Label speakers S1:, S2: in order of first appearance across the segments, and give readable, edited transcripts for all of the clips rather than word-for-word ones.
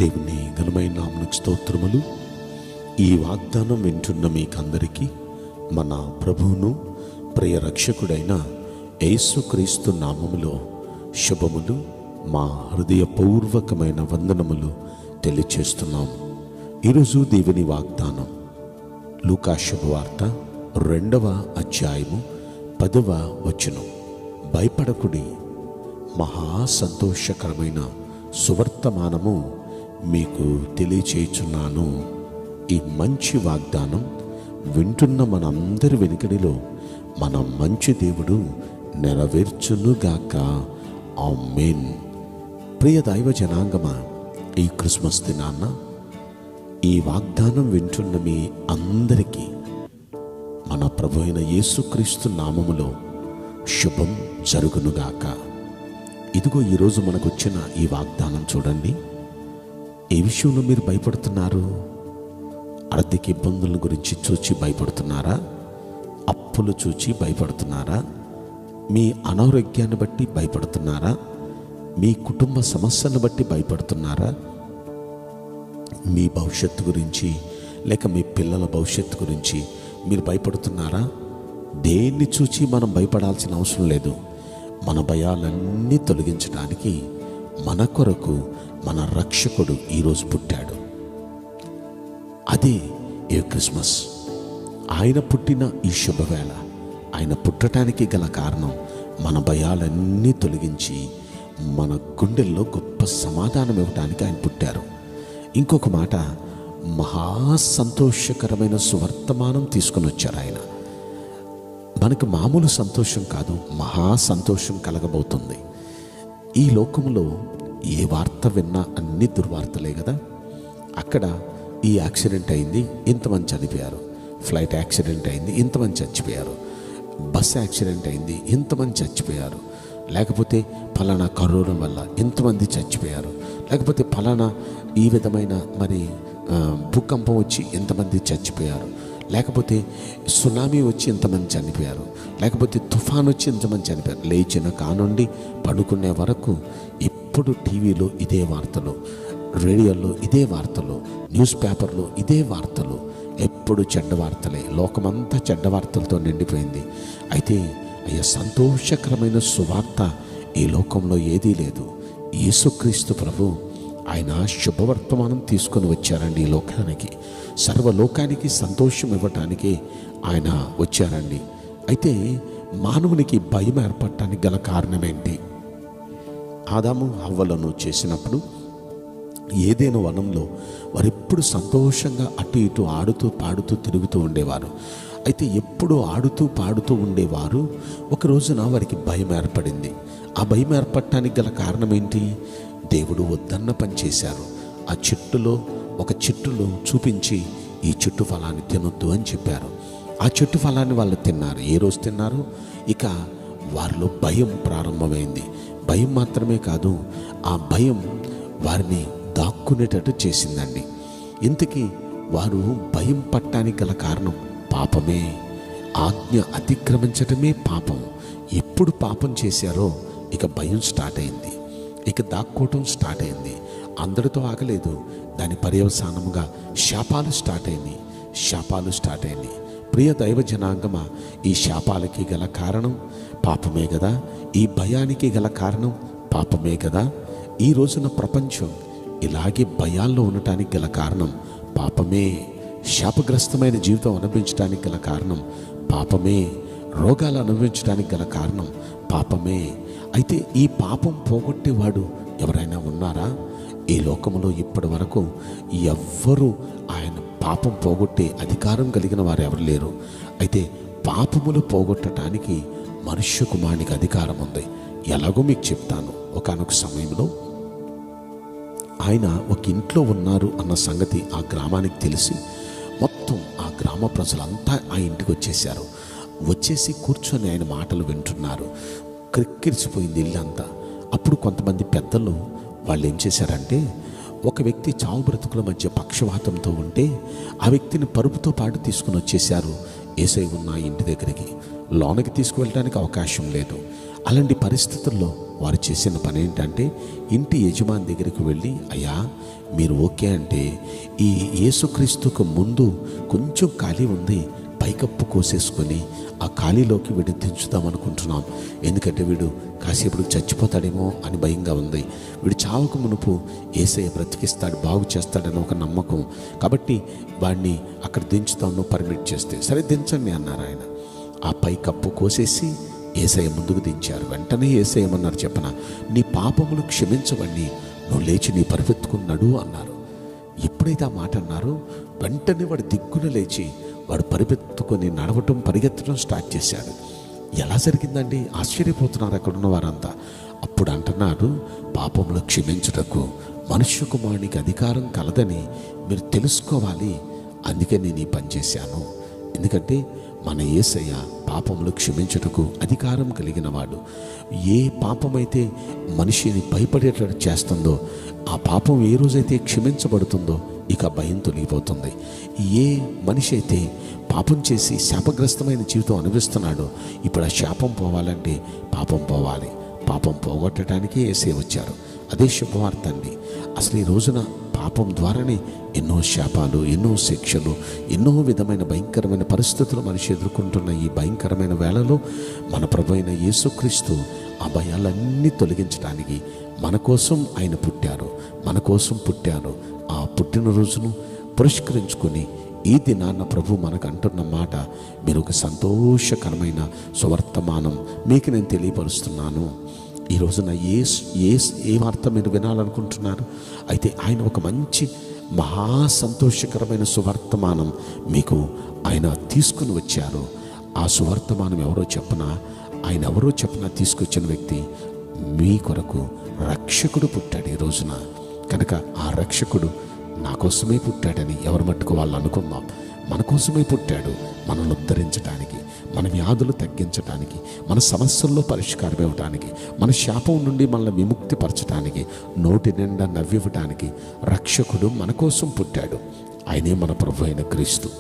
S1: దేవుని ఘనమైన నామమునకు స్తోత్రములు. ఈ వాగ్దానం వింటున్న మీకందరికీ మన ప్రభువును ప్రియ రక్షకుడైన యేసుక్రీస్తు నామములో శుభములు, మా హృదయపూర్వకమైన వందనములు తెలియచేస్తున్నాము. ఈరోజు దేవుని వాగ్దానం లూకా శుభవార్త 2వ అధ్యాయము 10వ వచనం. భయపడకుడి, మహా సంతోషకరమైన సువర్తమానము మీకు తెలియచేయుచున్నాను. ఈ మంచి వాగ్దానం వింటున్న మనందరి వెనుకడిలో మన మంచి దేవుడు నెరవేర్చునుగాక. ఆమేన్. ప్రియ దైవ జనాంగమా, ఈ క్రిస్మస్ దినాన ఈ వాగ్దానం వింటున్న మీ అందరికీ మన ప్రభు అయిన యేసుక్రీస్తు నామములో శుభం జరుగునుగాక. ఇదిగో ఈరోజు మనకు వచ్చిన ఈ వాగ్దానం చూడండి. ఏ విషయంలో మీరు భయపడుతున్నారు? ఆర్థిక ఇబ్బందుల గురించి చూచి భయపడుతున్నారా? అప్పులు చూచి భయపడుతున్నారా? మీ అనారోగ్యాన్ని బట్టి భయపడుతున్నారా? మీ కుటుంబ సమస్యలను బట్టి భయపడుతున్నారా? మీ భవిష్యత్తు గురించి లేక మీ పిల్లల భవిష్యత్తు గురించి మీరు భయపడుతున్నారా? దేన్ని చూచి మనం భయపడాల్సిన అవసరం లేదు. మన భయాలన్నీ తొలగించడానికి మన కొరకు మన రక్షకుడు ఈరోజు పుట్టాడు. అదే ఈ క్రిస్మస్. ఆయన పుట్టిన ఈ శుభవేళ, ఆయన పుట్టడానికి గల కారణం మన భయాలన్నీ తొలగించి మన గుండెల్లో గొప్ప సమాధానం ఇవ్వడానికి ఆయన పుట్టారు. ఇంకొక మాట, మహా సంతోషకరమైన సువర్తమానం తీసుకొని వచ్చారు ఆయన. మనకు మామూలు సంతోషం కాదు, మహా సంతోషం కలగబోతుంది. ఈ లోకంలో ఏ వార్త విన్నా అన్ని దుర్వార్తలే కదా. అక్కడ ఈ యాక్సిడెంట్ అయింది, ఇంతమంది చనిపోయారు. ఫ్లైట్ యాక్సిడెంట్ అయింది, ఇంతమంది చచ్చిపోయారు. బస్ యాక్సిడెంట్ అయింది, ఇంతమంది చచ్చిపోయారు. లేకపోతే ఫలానా కరోనా వల్ల ఇంతమంది చచ్చిపోయారు. లేకపోతే ఫలానా ఈ విధమైన భూకంపం వచ్చి ఎంతమంది చచ్చిపోయారు. లేకపోతే సునామీ వచ్చి ఎంతమంది చనిపోయారు. లేకపోతే తుఫాన్ వచ్చి ఎంతమంది చనిపోయారు. లేచిన కానుండి పడుకునే వరకు ఇప్పుడు టీవీలో ఇదే వార్తలు, రేడియోలో ఇదే వార్తలు, న్యూస్ పేపర్లో ఇదే వార్తలు. ఎప్పుడు చెడ్డ వార్తలే. లోకమంతా చెడ్డ వార్తలతో నిండిపోయింది. అయితే అయ్యా, సంతోషకరమైన సువార్త ఈ లోకంలో ఏదీ లేదు. యేసుక్రీస్తు ప్రభు ఆయన శుభవర్తమానం తీసుకొని వచ్చారండి ఈ లోకానికి. సర్వలోకానికి సంతోషం ఇవ్వటానికి ఆయన వచ్చారండి. అయితే మానవునికి భయం ఏర్పడటానికి గల కారణం ఏంటి? ఆదాము హవ్వలను చేసినప్పుడు ఏదైనా వనంలో వారెప్పుడు సంతోషంగా అటు ఇటు ఆడుతూ పాడుతూ తిరుగుతూ ఉండేవారు. అయితే ఎప్పుడు ఆడుతూ పాడుతూ ఉండేవారు. ఒక రోజున వారికి భయం ఏర్పడింది. ఆ భయం ఏర్పడటానికి గల కారణం ఏంటి? దేవుడు వద్దన్న పని చేశారు. ఆ చెట్టులో ఒక చెట్టులో చూపించి ఈ చెట్టు ఫలాన్ని తినొద్దు అని చెప్పారు. ఆ చెట్టు ఫలాన్ని వాళ్ళు తిన్నారు. ఏ రోజు తిన్నారు? ఇక వారిలో భయం ప్రారంభమైంది. భయం మాత్రమే కాదు, ఆ భయం వారిని దాక్కునేటట్టు చేసిందండి. ఇంతకీ వారు భయం పట్టడానికి గల కారణం పాపమే. ఆజ్ఞ అతిక్రమించటమే పాపం. ఎప్పుడు పాపం చేశారో ఇక భయం స్టార్ట్ అయింది. ఇక దాక్కోవటం స్టార్ట్ అయింది. అందరితో ఆగలేదు. దాని పర్యవసానముగా శాపాలు స్టార్ట్ అయినాయి. ప్రియ దైవ జనాంగమా, ఈ శాపాలకి గల కారణం పాపమే కదా. ఈ భయానికి గల కారణం పాపమే కదా. ఈ రోజున ప్రపంచం ఇలాగే భయాల్లో ఉండటానికి గల కారణం పాపమే. శాపగ్రస్తమైన జీవితం అనుభవించడానికి గల కారణం పాపమే. రోగాలు అనుభవించడానికి గల కారణం పాపమే. అయితే ఈ పాపం పోగొట్టేవాడు ఎవరైనా ఉన్నారా? ఈ లోకంలో ఇప్పటి వరకు ఎవ్వరూ ఆయన పాపం పోగొట్టే అధికారం కలిగిన వారు ఎవరు లేరు. అయితే పాపములు పోగొట్టడానికి మనుష్య కుమారునికి అధికారం ఉంది. ఎలాగో మీకు చెప్తాను. ఒకానొక సమయంలో ఆయన ఒక ఇంట్లో ఉన్నారు అన్న సంగతి ఆ గ్రామానికి తెలిసి మొత్తం ఆ గ్రామ ప్రజలంతా ఆ ఇంటికి వచ్చేసి కూర్చొని ఆయన మాటలు వింటున్నారు. క్రిక్కిరిసిపోయింది ఇల్లంతా. అప్పుడు కొంతమంది పెద్దలు వాళ్ళు ఏం చేశారంటే, ఒక వ్యక్తి చావు బ్రతుకుల మధ్య పక్షవాతంతో ఉంటే ఆ వ్యక్తిని పరుపుతో పాటు తీసుకుని వచ్చేశారు యేసయ్య ఉన్న ఇంటి దగ్గరికి. లోనకి తీసుకువెళ్ళడానికి అవకాశం లేదు. అలాంటి పరిస్థితుల్లో వారు చేసిన పని ఏంటంటే ఇంటి యజమాని దగ్గరికి వెళ్ళి, అయ్యా మీరు ఓకే అంటే ఈ యేసుక్రీస్తుకు ముందు కొంచెం ఖాళీ ఉంది, పైకప్పు కోసేసుకొని ఆ ఖాళీలోకి వీడు దించుదాం అనుకుంటున్నాం. ఎందుకంటే వీడు కాసేపటికి చచ్చిపోతాడేమో అని భయంగా ఉంది. వీడు చావక మునుపు యేసయ్య బ్రతికిస్తాడు, బాగు చేస్తాడని ఒక నమ్మకం. కాబట్టి వాడిని అక్కడ దించుతాను పర్మిట్ చేస్తే. సరే దించండి అన్నారు ఆయన. ఆ పైకప్పు కోసేసి యేసయ్య ముందుకు దించారు. వెంటనే యేసయ్య ఏమన్నారు చెప్పనా, నీ పాపములు క్షమించవని నువ్వు లేచి నీ పరిపెత్తుకున్నాడు అన్నారు. ఎప్పుడైతే ఆ మాట అన్నారో వెంటనే వాడు దిగ్గున లేచి వాడు పరిపెత్తుకొని నడవటం, పరిగెత్తడం స్టార్ట్ చేశాడు. ఎలా జరిగిందండి? ఆశ్చర్యపోతున్నారు అక్కడున్న వారంతా. అప్పుడు అంటున్నారు, పాపములు క్షమించుటకు మనుష్య కుమారునికి అధికారం కలదని మీరు తెలుసుకోవాలి, అందుకే నేను ఈ పని చేశాను. ఎందుకంటే మన యేసయ్య పాపములు క్షమించుటకు అధికారం కలిగిన వాడు. ఏ పాపమైతే మనిషిని భయపడేటట్టు చేస్తుందో, ఆ పాపం ఏ రోజైతే క్షమించబడుతుందో ఇక భయం తొలగిపోతుంది. ఏ మనిషి అయితే పాపం చేసి శాపగ్రస్తమైన జీవితం అనుభవిస్తున్నాడో, ఇప్పుడు ఆ శాపం పోవాలంటే పాపం పోవాలి. పాపం పోగొట్టడానికి యేసయ్య వచ్చారు. అదే శుభవార్త అండి. అసలు ఈ రోజున పాపం ద్వారానే ఎన్నో శాపాలు, ఎన్నో శిక్షలు, ఎన్నో విధమైన భయంకరమైన పరిస్థితులు మనిషి ఎదుర్కొంటున్న ఈ భయంకరమైన వేళలో మన ప్రభు అయిన యేసుక్రీస్తు ఆ భయాలన్నీ తొలగించడానికి మన కోసం ఆయన పుట్టారు, మన కోసం పుట్టారు. ఆ పుట్టినరోజును పురస్కరించుకొని ఈ దినాన్న ప్రభు మనకు అంటున్న మాట, మీరు ఒక సంతోషకరమైన సువర్తమానం మీకు నేను తెలియపరుస్తున్నాను. ఈ రోజున ఏ వార్త మీరు వినాలనుకుంటున్నారు? అయితే ఆయన ఒక మంచి మహా సంతోషకరమైన సువర్తమానం మీకు ఆయన తీసుకుని వచ్చారు. ఆ సువర్తమానం ఎవరో చెప్పనా, ఆయన ఎవరో చెప్పనా తీసుకొచ్చిన వ్యక్తి మీ కొరకు రక్షకుడు పుట్టాడు ఈ రోజున. కనుక ఆ రక్షకుడు నా కోసమే పుట్టాడని ఎవరి మట్టుకు వాళ్ళు అనుకుందాం. మన కోసమే పుట్టాడు, మనల్ని ఉద్ధరించడానికి, మన వ్యాధులు తగ్గించడానికి, మన సమస్యల్లో పరిష్కారం ఇవ్వడానికి, మన శాపం నుండి మనల్ని విముక్తిపరచడానికి, నోటి నిండా నవ్వివ్వడానికి రక్షకుడు మన కోసం పుట్టాడు. ఆయనే మన ప్రభు అయిన క్రీస్తు.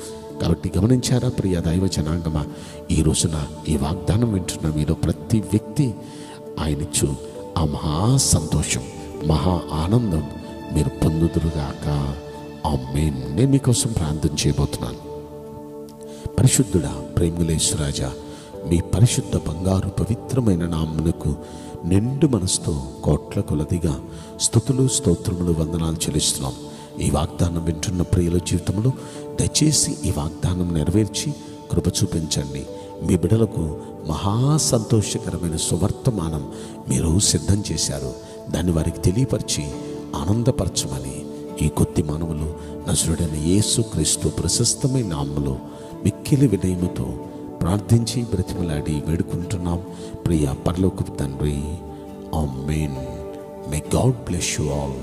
S1: కాబట్టి గమనించారా ప్రియ దైవ జనాంగమా, ఈ రోజున ఈ వాగ్దానం వింటున్న మీలో ప్రతి వ్యక్తి ఆయనిచ్చు ఆ మహా సంతోషం, మహా ఆనందం మీరు పొందుదురుగాక. ఆమేన్. నేను మీకోసం ప్రార్థన చేయబోతున్నాను. పరిశుద్ధుడా, ప్రేమలేశ్వరాజా, మీ పరిశుద్ధ బంగారు పవిత్రమైన నామమునకు నిండు మనసుతో కోట్ల కొలదిగా స్తుతులు, స్తోత్రములు, వందనాలు చెల్లిస్తున్నాం. ఈ వాగ్దానం వింటున్న ప్రియుల జీవితంలో దయచేసి ఈ వాగ్దానం నెరవేర్చి కృప చూపించండి. మీ బిడ్డలకు మహా సంతోషకరమైన సువర్తమానం మీరు సిద్ధం చేశారు. దాన్ని వారికి తెలియపరిచి ఆనందపరచమని ఈ కొద్ది మానవులు నజరుడైన యేసుక్రీస్తు ప్రశస్తమైన నామములో మిక్కిలి వినయముతో ప్రార్థించి బ్రతిమలాడి వేడుకుంటున్నాం ప్రియ పరలోకపు తండ్రి. ఆమేన్. May God bless you all.